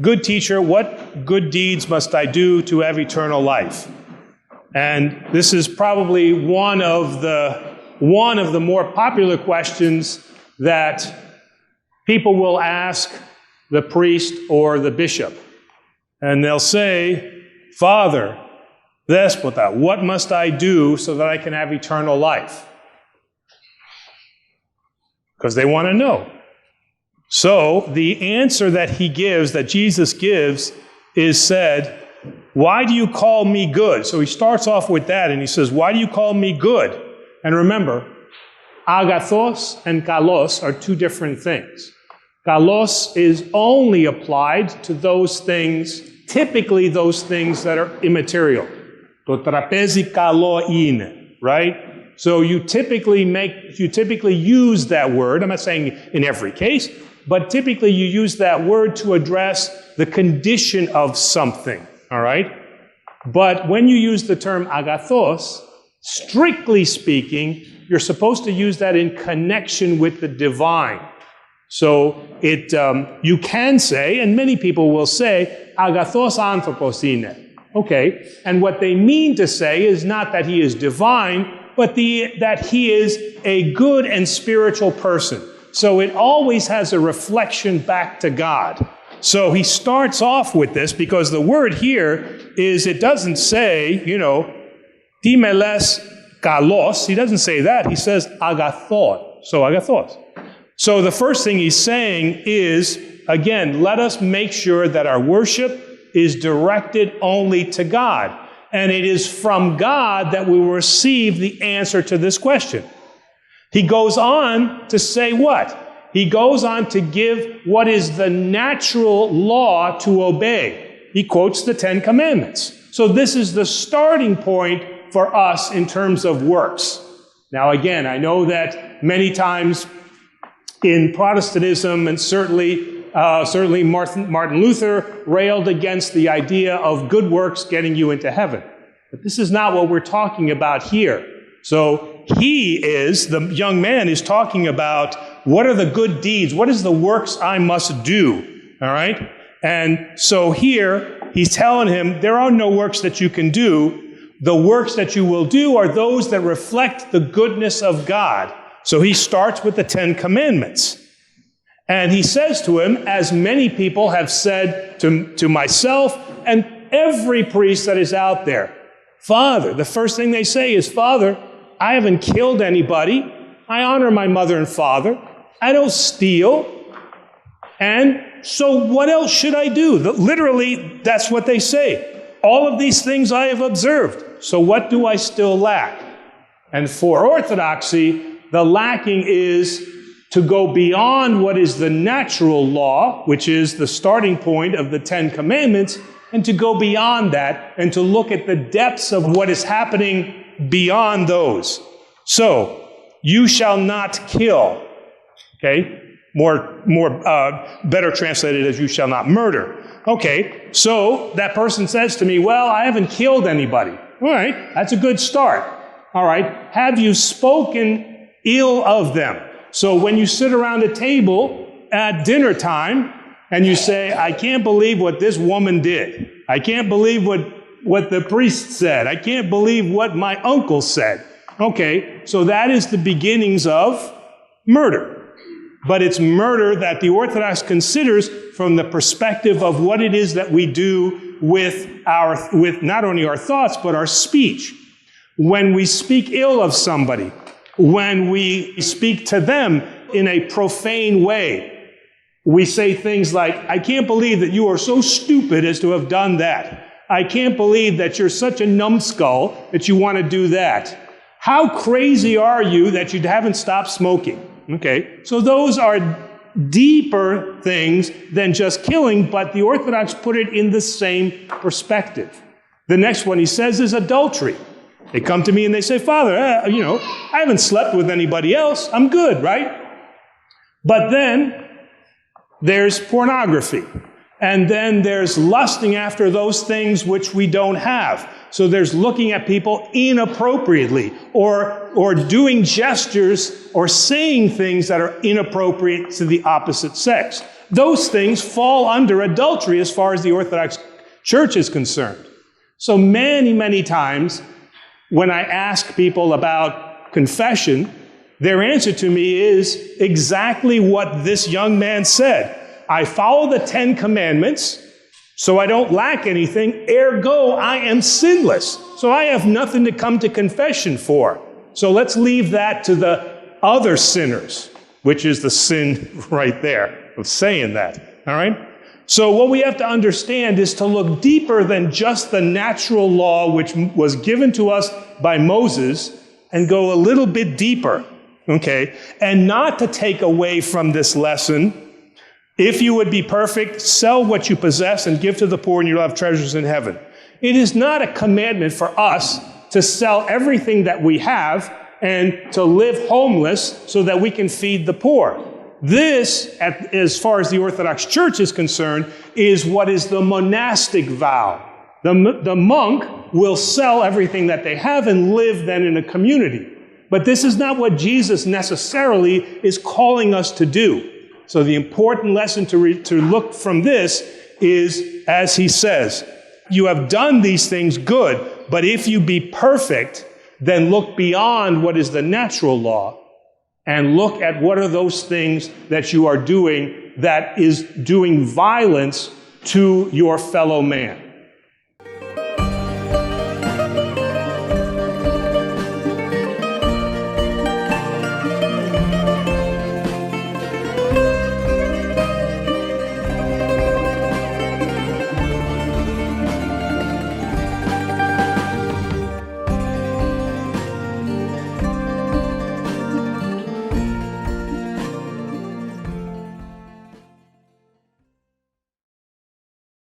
"Good teacher, what good deeds must I do to have eternal life?" And this is probably one of the more popular questions that people will ask the priest or the bishop. And they'll say, "Father, Despota, what must I do so that I can have eternal life?" Because they want to know. So the answer that he gives, that Jesus gives, is said, "Why do you call me good?" So he starts off with that and he says, "Why do you call me good?" And remember, agathos and kalos are two different things. Kalos is only applied to those things, typically those things that are immaterial. To trapezi kalo in, right? So you typically use that word. I'm not saying in every case, but typically you use that word to address the condition of something, all right? But when you use the term agathos, strictly speaking, you're supposed to use that in connection with the divine. So you can say, and many people will say, agathos anthropos. Okay, and what they mean to say is not that he is divine, but that he is a good and spiritual person. So it always has a reflection back to God. So he starts off with this because the word here is, it doesn't say, timeles kalos. He doesn't say that. He says agathos. So agathos. So the first thing he's saying is, again, let us make sure that our worship is directed only to God. And it is from God that we will receive the answer to this question. He goes on to say what? He goes on to give what is the natural law to obey. He quotes the Ten Commandments. So this is the starting point for us in terms of works. Now again, I know that many times in Protestantism, and certainly Martin Luther railed against the idea of good works getting you into heaven. But this is not what we're talking about here. So the young man is talking about, what are the good deeds? What is the works I must do? All right? And so here, he's telling him, there are no works that you can do. The works that you will do are those that reflect the goodness of God. So he starts with the Ten Commandments. And he says to him, as many people have said to myself and every priest that is out there, Father, the first thing they say is, Father, I haven't killed anybody. I honor my mother and father. I don't steal. And so what else should I do? Literally, that's what they say. All of these things I have observed. So what do I still lack? And for Orthodoxy, the lacking is to go beyond what is the natural law, which is the starting point of the Ten Commandments, and to go beyond that and to look at the depths of what is happening beyond those. So, you shall not kill. Okay? Better translated as you shall not murder. Okay, so that person says to me, well, I haven't killed anybody. All right, that's a good start. All right, have you spoken ill of them? So when you sit around a table at dinner time and you say, I can't believe what this woman did. I can't believe what the priest said. I can't believe what my uncle said. Okay, so that is the beginnings of murder. But it's murder that the Orthodox considers from the perspective of what it is that we do with not only our thoughts, but our speech. When we speak ill of somebody, when we speak to them in a profane way, we say things like, I can't believe that you are so stupid as to have done that. I can't believe that you're such a numbskull that you want to do that. How crazy are you that you haven't stopped smoking? Okay, so those are deeper things than just killing, but the Orthodox put it in the same perspective. The next one he says is adultery. They come to me and they say, Father, I haven't slept with anybody else. I'm good, right? But then there's pornography. And then there's lusting after those things which we don't have. So there's looking at people inappropriately, or doing gestures or saying things that are inappropriate to the opposite sex. Those things fall under adultery as far as the Orthodox Church is concerned. So many, many times when I ask people about confession, their answer to me is exactly what this young man said. I follow the 10 Commandments, so I don't lack anything. Ergo, I am sinless. So I have nothing to come to confession for. So let's leave that to the other sinners, which is the sin right there of saying that. All right? So what we have to understand is to look deeper than just the natural law which was given to us by Moses and go a little bit deeper. Okay? And not to take away from this lesson, if you would be perfect, sell what you possess and give to the poor and you'll have treasures in heaven. It is not a commandment for us to sell everything that we have and to live homeless so that we can feed the poor. This, as far as the Orthodox Church is concerned, is what is the monastic vow. The monk will sell everything that they have and live then in a community. But this is not what Jesus necessarily is calling us to do. So the important lesson to look from this is, as he says, you have done these things good, but if you be perfect, then look beyond what is the natural law and look at what are those things that you are doing that is doing violence to your fellow man.